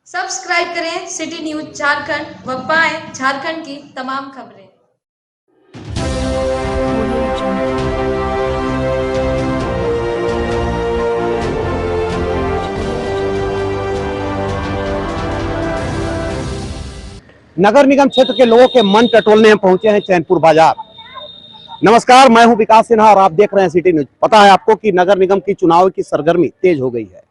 Subscribe करें city news Jharkhand व पाएं झारखंड की तमाम खबरें। नगर निगम क्षेत्र के लोगों के मन टटोलने हम पहुंचे हैं चैनपुर बाजार। नमस्कार, मैं हूं विकास सिन्हा और आप देख रहे हैं सिटी न्यूज। पता है आपको कि नगर निगम की चुनाव की सरगर्मी तेज हो गई है।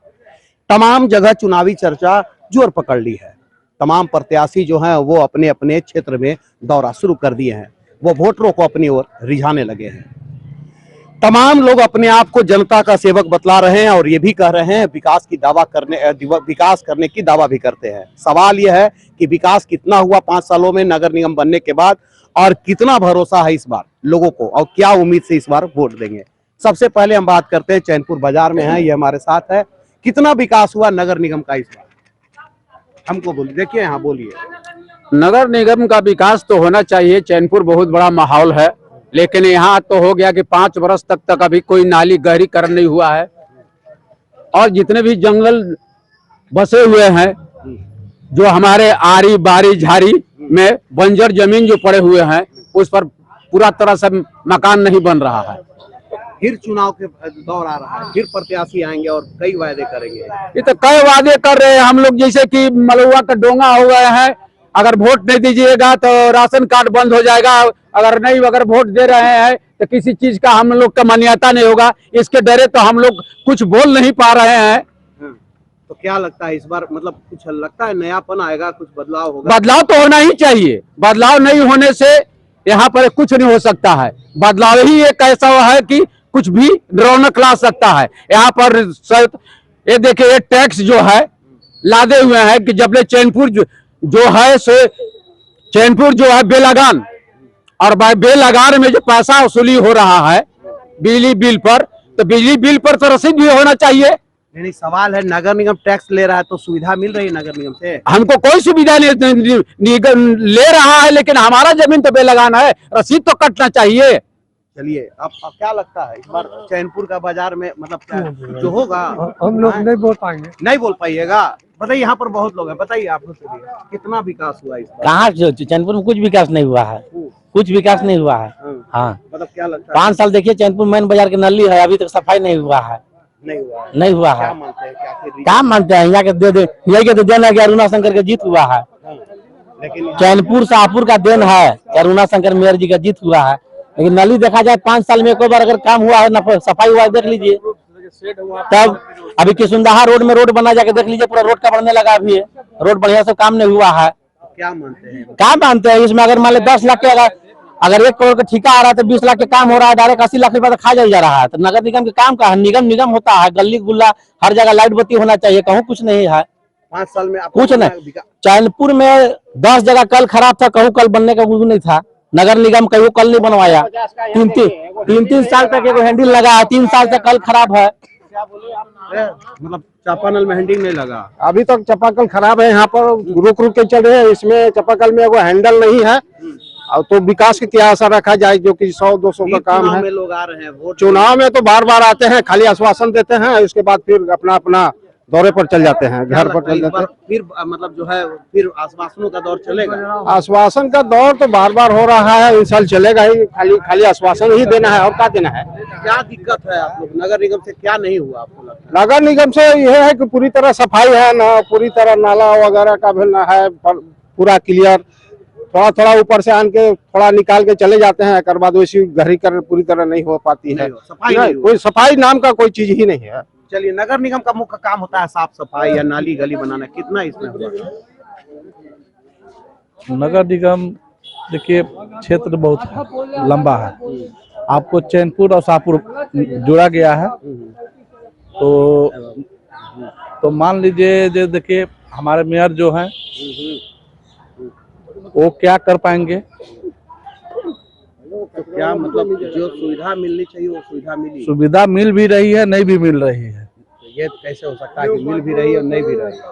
तमाम जगह चुनावी चर्चा जोर पकड़ ली है। तमाम प्रत्याशी जो हैं वो अपने अपने क्षेत्र में दौरा शुरू कर दिए हैं। वो वोटरों को अपनी ओर रिझाने लगे हैं। तमाम लोग अपने आप को जनता का सेवक बतला रहे हैं और ये भी कह रहे हैं विकास करने की दावा भी करते हैं। सवाल यह है कि विकास कितना हुआ 5 सालों में नगर निगम बनने के बाद और कितना भरोसा है इस बार लोगों को और क्या उम्मीद से इस बार वोट देंगे। सबसे पहले हम बात करते हैं, चैनपुर बाजार में है, ये हमारे साथ है। कितना विकास हुआ नगर निगम का इस बार, हमको बोलिए। देखिए यहाँ बोलिए। नगर निगम का विकास तो होना चाहिए। चैनपुर बहुत बड़ा माहौल है, लेकिन यहाँ तो हो गया कि 5 वर्ष तक अभी कोई नाली गहरीकरण नहीं हुआ है। और जितने भी जंगल बसे हुए हैं, जो हमारे आरी बारी झाड़ी में बंजर जमीन जो पड़े हुए हैं, उस पर पूरा तरह से मकान नहीं बन रहा है। फिर चुनाव के दौर आ रहा है, फिर प्रत्याशी आएंगे और कई वादे करेंगे। ये तो कई वादे कर रहे हैं हम लोग, जैसे कि मलुआ का डोंगा हो गए हैं। अगर वोट नहीं दीजिएगा तो राशन कार्ड बंद हो जाएगा। अगर वोट दे रहे हैं तो किसी चीज का हम लोग का मान्यता नहीं होगा। इसके डरे तो हम लोग कुछ बोल नहीं पा रहे हैं। तो क्या लगता है इस बार, मतलब कुछ लगता है नयापन आएगा, कुछ बदलाव होगा? बदलाव तो होना ही चाहिए। बदलाव नहीं होने से यहाँ पर कुछ नहीं हो सकता है। बदलाव ही एक ऐसा है कि कुछ भी रौनक ला सकता है। यहाँ पर ये देखिए, ये टैक्स जो है लादे हुए हैं कि जबले चैनपुर जो है सो चैनपुर जो है बेलगान, और बेलगान में जो पैसा वसूली हो रहा है बिजली बिल पर, तो बिजली बिल पर तो रसीद भी होना चाहिए। नहीं, सवाल है नगर निगम टैक्स ले रहा है तो सुविधा मिल रही है नगर निगम से? हमको कोई सुविधा नहीं ले रहा है, लेकिन हमारा जमीन तो बेलगान है, रसीद तो कटना चाहिए। चलिए, अब क्या लगता है इस बार चैनपुर का बाजार में, मतलब क्या जो होगा? हम लोग नहीं बोल पाएंगे। नहीं बोल पाइएगा? बताइए, यहाँ पर बहुत लोग हैं, बताइए आप लोग कितना विकास हुआ इस बार? कहाँ चैनपुर में कुछ विकास नहीं हुआ है, कुछ विकास नहीं हुआ है। हाँ, मतलब क्या लगता है? 5 साल देखिए, चैनपुर मेन बाजार की नली है, अभी तक सफाई नहीं हुआ है। नहीं हुआ है। क्या मानते हैं? यहाँ के तो देन है कि अरुणा शंकर का जीत हुआ है। लेकिन चैनपुर शाहपुर का देन है कि अरुणा शंकर मेयर जी का जीत हुआ है। लेकिन नली देखा जाए 5 साल में एक बार अगर काम हुआ है, ना सफाई हुआ है, देख लीजिए। तब अभी किशुनदाहा रोड में रोड बना, जाके देख लीजिए, पूरा रोड का बनने लगा अभी है। रोड बढ़िया से काम नहीं हुआ है। क्या मानते हैं? क्या मानते हैं? इसमें अगर मान लो 10 लाख के अगर 1 करोड़ का ठेका आ रहा है तो 20 लाख के काम हो रहा है, डायरेक्ट 80 लाख रुपया तो खा जा रहा है। तो नगर निगम के काम का है, निगम होता है। गली गुल्ला हर जगह लाइट बत्ती होना चाहिए, कहूँ कुछ नहीं है। 5 साल में कुछ नहीं। चैनपुर में 10 जगह कल खराब था, कहूँ कल बनने का कुछ नहीं था। नगर निगम कहीं कल नहीं बनवाया। 3 साल तक एक हैंडल लगा है, 3 साल तक कल खराब है। मतलब चापानल में हैंडल नहीं लगा, अभी तक चापाकल खराब है। यहाँ पर रुक के चल रहे हैं। इसमें चापाकल में वो हैंडल नहीं है। तो विकास की क्या आशा रखा जाए, जो कि 100-200 का काम है। लोग आ रहे हैं वोट चुनाव में तो बार आते हैं, खाली आश्वासन देते हैं, उसके बाद फिर अपना दौरे पर चल जाते हैं, घर पर चल जाते हैं। फिर मतलब जो है फिर आश्वासनों का दौर चलेगा। आश्वासन का दौर तो बार हो रहा है, इस साल चलेगा ही। खाली आश्वासन ही देना है, और क्या देना है? क्या दिक्कत है आप लोग नगर निगम से, क्या नहीं हुआ आपको लगता नगर निगम से यह है कि पूरी तरह सफाई है ना, पूरी तरह नाला वगैरह का भी ना है पूरा क्लियर। थोड़ा ऊपर से आन के थोड़ा निकाल के चले जाते हैं, एक बाद वैसी गहरीकरण पूरी तरह नहीं हो पाती है। कोई सफाई नाम का कोई चीज ही नहीं है। चलिए, नगर निगम का मुख्य काम होता है साफ सफाई या नाली गली बनाना, कितना इसमें हुआ? नगर निगम देखिए, क्षेत्र बहुत लंबा है। आपको चैनपुर और शाहपुर जोड़ा गया है, तो मान लीजिए, जो देखिए हमारे मेयर जो हैं वो क्या कर पाएंगे? तो क्या मतलब जो सुविधा मिलनी चाहिए वो सुविधा मिली? सुविधा मिल भी रही है, नहीं भी मिल रही है। तो ये कैसे हो सकता है कि मिल भी रही है और नहीं भी रही है?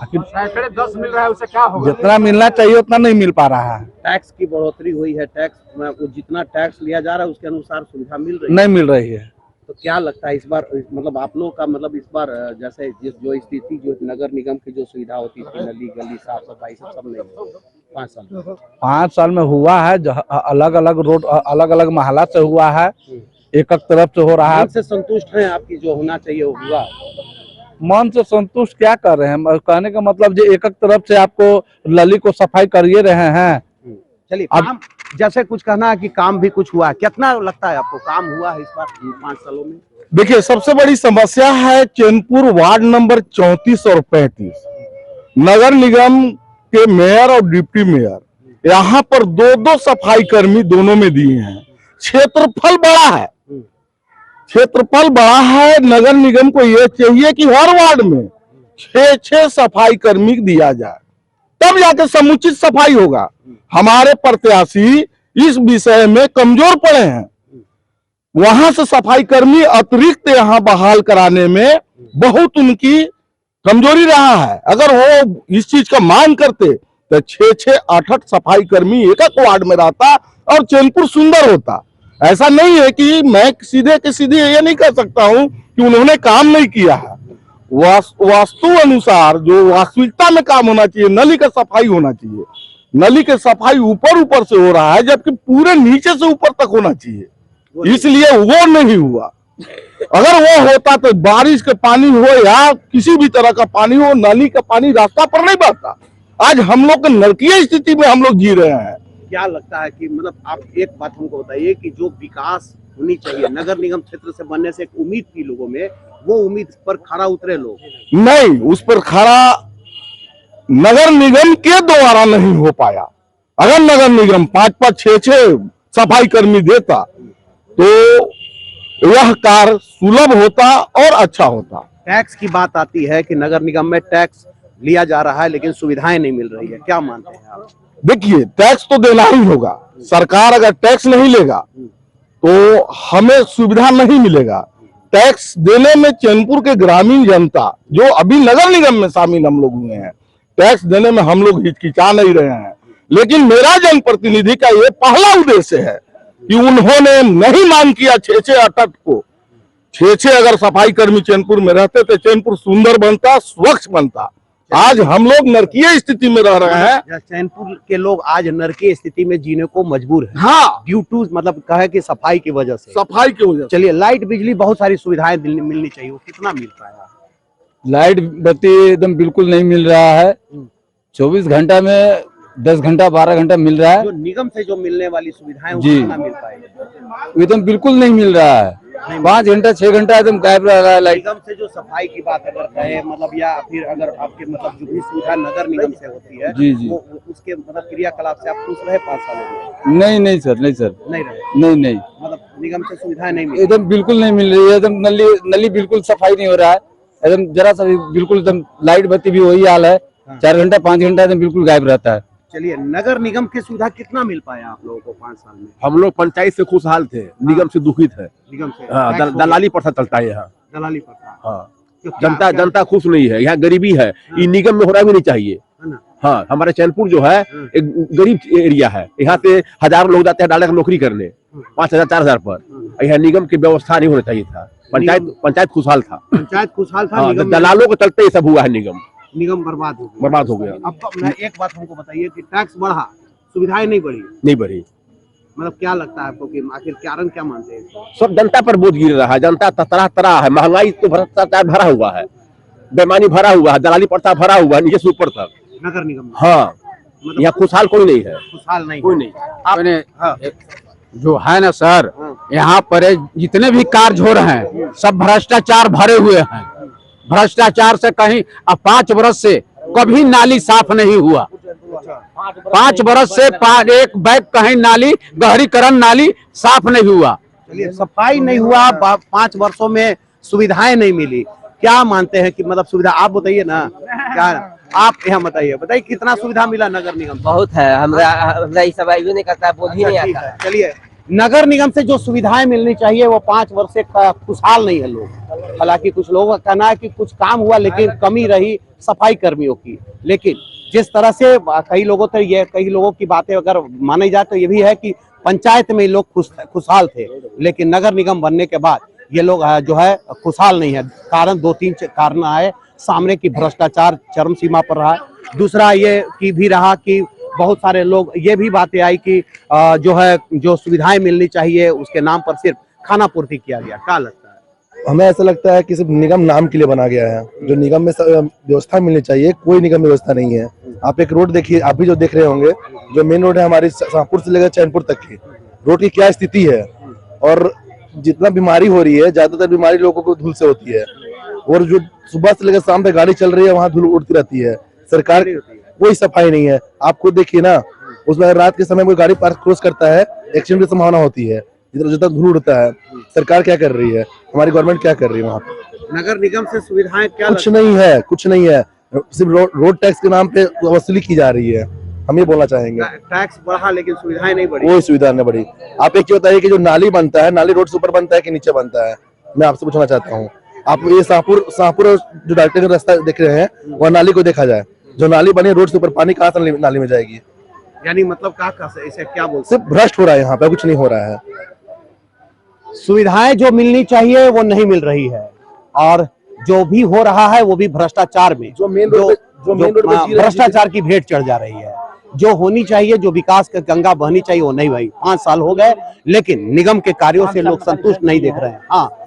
आखिर 10 मिल रहा है, उससे क्या होगा? जितना मिलना चाहिए उतना नहीं मिल पा रहा है। टैक्स की बढ़ोतरी हुई है, टैक्स में जितना टैक्स लिया जा रहा है उसके अनुसार सुविधा मिल रही है? नहीं मिल रही है। तो क्या लगता है इस बार, मतलब आप लोगों का मतलब इस बार जैसे जो स्थिति जो नगर निगम की जो सुविधा होती थी, नली गली साफ सफाई सब नहीं है 5 साल में? 5 साल में हुआ है, अलग अलग रोड अलग अलग मोहल्ला से हुआ है, एक तरफ से हो रहा है। मन से संतुष्ट हैं आपकी, जो होना चाहिए वो हुआ? मन से संतुष्ट क्या कर रहे हैं, कहने का मतलब जो एक तरफ से आपको नली को सफाई करिए रहे हैं। चलिए, काम जैसे कुछ कहना है कि काम भी कुछ हुआ है, कितना लगता है आपको काम हुआ है इस बार 5 सालों में? देखिए, सबसे बड़ी समस्या है चैनपुर वार्ड नंबर 34 और 35, नगर निगम के मेयर और डिप्टी मेयर यहाँ पर 2-2 सफाई कर्मी दोनों में दिए हैं। क्षेत्रफल बड़ा है, क्षेत्रफल बड़ा है, नगर निगम को यह चाहिए कि हर वार्ड में 6-6 सफाई कर्मी दिया जाए, तब जाके समुचित सफाई होगा। हमारे प्रत्याशी इस विषय में कमजोर पड़े हैं, वहां से सफाई कर्मी अतिरिक्त यहाँ बहाल कराने में बहुत उनकी कमजोरी रहा है। अगर वो इस चीज का मांग करते तो 6-6, 8-8 सफाई कर्मी एक वार्ड में रहता और चैनपुर सुंदर होता। ऐसा नहीं है कि मैं सीधे के सीधे ये नहीं कह सकता हूं कि उन्होंने काम नहीं किया है। वास्तु अनुसार जो वास्तविकता में काम होना चाहिए, नली का सफाई होना चाहिए, नली के सफाई ऊपर से हो रहा है, जबकि पूरे नीचे से ऊपर तक होना चाहिए, इसलिए वो नहीं हुआ। अगर वो होता तो बारिश के पानी हो या किसी भी तरह का पानी हो, नली का पानी रास्ता पर नहीं बहता। आज हम लोग नरकीय स्थिति में हम लोग जी रहे हैं। क्या लगता है कि मतलब आप एक बात हमको बताइए कि जो विकास होनी चाहिए नगर निगम क्षेत्र से बनने से एक उम्मीद थी लोगों में, वो उम्मीद पर खरा उतरे लोग? नहीं, उस पर खरा नगर निगम के द्वारा नहीं हो पाया। अगर नगर निगम 5-5, 6-6 सफाई कर्मी देता तो यह कार्य सुलभ होता और अच्छा होता। टैक्स की बात आती है कि नगर निगम में टैक्स लिया जा रहा है लेकिन सुविधाएं नहीं मिल रही है, क्या मानते हैं आप? देखिए, टैक्स तो देना ही होगा। सरकार अगर टैक्स नहीं लेगा तो हमें सुविधा नहीं मिलेगा। टैक्स देने में चैनपुर के ग्रामीण जनता जो अभी नगर निगम में शामिल हम लोग हुए हैं, टैक्स देने में हम लोग हिचकिचा नहीं रहे हैं। लेकिन मेरा जनप्रतिनिधि का ये पहला उद्देश्य है कि उन्होंने नहीं मांग किया 6-6, 8-8 को। 6-6 अगर सफाई कर्मी चैनपुर में रहते तो चैनपुर सुंदर बनता, स्वच्छ बनता। आज हम लोग नरकीय स्थिति में रह रहे हैं। चैनपुर के लोग आज नरकीय स्थिति में जीने को मजबूर है। हाँ, ड्यू टू मतलब कहे कि सफाई की वजह से। सफाई की वजह से। चलिए, लाइट बिजली बहुत सारी सुविधाएं मिलनी चाहिए, वो कितना मिल पाया? लाइट बत्ती एकदम बिल्कुल नहीं मिल रहा है। 24 घंटा में 10 घंटा 12 घंटा मिल रहा है। जो निगम से जो मिलने वाली सुविधाएं वो जी। कितना मिल पाएगी? एकदम बिल्कुल नहीं मिल रहा है। 5 घंटा 6 घंटा एकदम गायब रह रहा है लाइट। निगम से जो सफाई की बात अगर कहें मतलब, या फिर अगर आपके मतलब जो भी सुविधा नगर निगम से होती है, जी जी, वो उसके मतलब क्रियाकलाप से आप खुश रहे 5 सालों में? नहीं सर, नहीं सर, नहीं रहे। नहीं मतलब निगम से सुविधाएं नहीं मिली? एकदम बिल्कुल नहीं मिल रही है। एकदम नली बिल्कुल सफाई नहीं हो रहा है, एकदम जरा सा भी बिल्कुल एकदम। लाइट बत्ती भी वही हाल है, 4 घंटा 5 घंटा एकदम बिल्कुल गायब रहता है। चलिए, नगर निगम की सुविधा कितना मिल पाया आप लोगों को 5 साल में? हम लोग पंचायत से खुशहाल थे, निगम से दुखित है। निगम से हाँ, दलाली प्रथा चलता है यहाँ। दलाली प्रथा। हाँ, जनता खुश नहीं है, यहाँ गरीबी है। ये निगम में होना भी नहीं चाहिए। हाँ, हमारे चैनपुर जो है एक गरीब एरिया है, यहाँ से हजारों लोग जाते हैं डायरेक्ट नौकरी करने 5,000 4,000 पर। यहाँ निगम की व्यवस्था नहीं होना चाहिए था। पंचायत खुशहाल था। पंचायत खुशहाल था। हाँ, दलालों के चलते ये सब हुआ है। निगम बर्बाद हो गया। गया। अब एक बात हमको बताइए कि टैक्स बढ़ा, सुविधाएं नहीं बढ़ी, नहीं बढ़ी। मतलब क्या लगता है आपको कि आखिर कारण क्या मानते हैं? सब जनता पर बोझ गिर रहा है। जनता तरह है, महंगाई तो भ्रष्टाचार भरा हुआ है, बेईमानी भरा हुआ है, दलाली प्रथा भरा हुआ है नीचे से ऊपर तक नगर निगम में। हाँ, मतलब यहाँ खुशहाल कोई नहीं है। खुशहाल नहीं, कोई नहीं। आपने हाँ। जो है ना सर, यहाँ पर जितने भी कार्य हो रहे हैं सब भ्रष्टाचार भरे हुए हैं। भ्रष्टाचार से कहीं अब 5 वर्ष से कभी नाली साफ नहीं हुआ। 5 वर्ष से एक बैग कहीं नाली गहरीकरण नाली साफ नहीं हुआ। चलिए, सफाई नहीं हुआ, 5 वर्षों में सुविधाएं नहीं मिली, क्या मानते हैं कि मतलब सुविधा आप बताइए ना, क्या आप यहाँ बताइए कितना सुविधा मिला नगर निगम? बहुत है, हमरा ये सब आइयो नहीं करता, बोल ही नहीं आता। चलिए, नगर निगम से जो सुविधाएं मिलनी चाहिए वो 5 वर्ष से खुशहाल नहीं है लोग। हालांकि कुछ लोगों का कहना है कि कुछ काम हुआ लेकिन कमी रही सफाई कर्मियों की। लेकिन जिस तरह से कई लोगों की बातें अगर मानी जाए तो ये भी है कि पंचायत में लोग खुशहाल थे, लेकिन नगर निगम बनने के बाद ये लोग जो है खुशहाल नहीं है। कारण 2-3 कारण आए सामने की भ्रष्टाचार चरम सीमा पर रहा। दूसरा ये की भी रहा कि बहुत सारे लोग, ये भी बातें आई कि जो है जो सुविधाएं मिलनी चाहिए उसके नाम पर सिर्फ खाना पूर्ति किया गया। क्या लगता है? हमें ऐसा लगता है कि सिर्फ निगम नाम के लिए बना गया है। जो निगम में व्यवस्था मिलनी चाहिए, कोई निगम में व्यवस्था नहीं है। आप एक रोड देखिए, आप भी जो देख रहे होंगे, जो मेन रोड है हमारी शाहपुर से लेकर चैनपुर तक की रोड की क्या स्थिति है, और जितना बीमारी हो रही है, ज्यादातर बीमारी लोगों को धूल से होती है। और जो सुबह से लेकर शाम तक गाड़ी चल रही है वहाँ धूल उड़ती रहती है। सरकार कोई सफाई नहीं है। आप खुद देखिए ना, उसमें रात के समय कोई गाड़ी पास क्रॉस करता है, एक्सीडेंट की संभावना होती है। जितना धूल उड़ता है, सरकार क्या कर रही है, हमारी गवर्नमेंट क्या कर रही है वहाँ पे? नगर निगम से सुविधाएं क्या कुछ नहीं है, कुछ नहीं है। सिर्फ रोड टैक्स के नाम पे वसूली की जा रही है। हम ये बोलना चाहेंगे, टैक्स बढ़ा लेकिन सुविधाएं नहीं बढ़ी। कोई सुविधा नहीं बढ़ी। आप एक बताइए कि जो नाली बनता है, नाली रोड से ऊपर बनता है कि नीचे बनता है? मैं आपसे पूछना चाहता हूँ। आप ये शाहपुर जो डॉक्टर का रास्ता देख रहे हैं, वह नाली को देखा जाए। जो नाली बनी रोड से ऊपर, पानी कहाँ से नाली में जाएगी? यानी मतलब क्या इसे क्या बोलते? सिर्फ भ्रष्ट हो रहा है यहाँ पे, कुछ नहीं हो रहा है। सुविधाएं जो मिलनी चाहिए वो नहीं मिल रही है, और जो भी हो रहा है वो भी भ्रष्टाचार में, जो मेन रोड भ्रष्टाचार की भेंट चढ़ जा रही है। जो होनी चाहिए, जो विकास का गंगा बहनी चाहिए वो नहीं भाई। 5 साल हो गए लेकिन निगम के कार्यों से लोग संतुष्ट नहीं दिख रहे हैं। हाँ,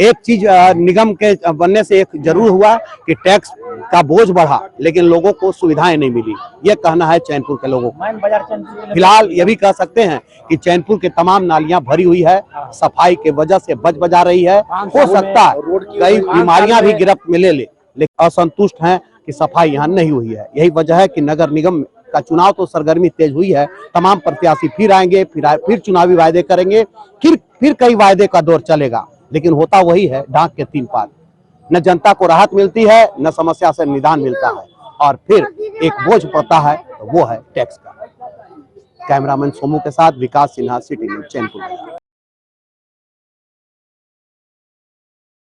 एक चीज निगम के बनने से एक जरूर हुआ कि टैक्स का बोझ बढ़ा, लेकिन लोगों को सुविधाएं नहीं मिली। ये कहना है चैनपुर के लोगों को। फिलहाल ये भी कह सकते हैं कि चैनपुर के तमाम नालियां भरी हुई है, सफाई के वजह से बजा रही है। हो सकता है कई बीमारियां भी गिरफ्त में ले लेकिन असंतुष्ट हैं कि सफाई यहाँ नहीं हुई है। यही वजह है कि नगर निगम का चुनाव तो सरगर्मी तेज हुई है। तमाम प्रत्याशी फिर आएंगे, फिर चुनावी वायदे करेंगे, फिर कई वायदे का दौर चलेगा, लेकिन होता वही है, डांक के 3 पात। न जनता को राहत मिलती है, न समस्या से निदान मिलता है, और फिर एक बोझ पड़ता है, तो वो है टैक्स का। कैमरामैन सोमू के साथ विकास सिन्हा, सिटी न्यूज़, चैनपुर।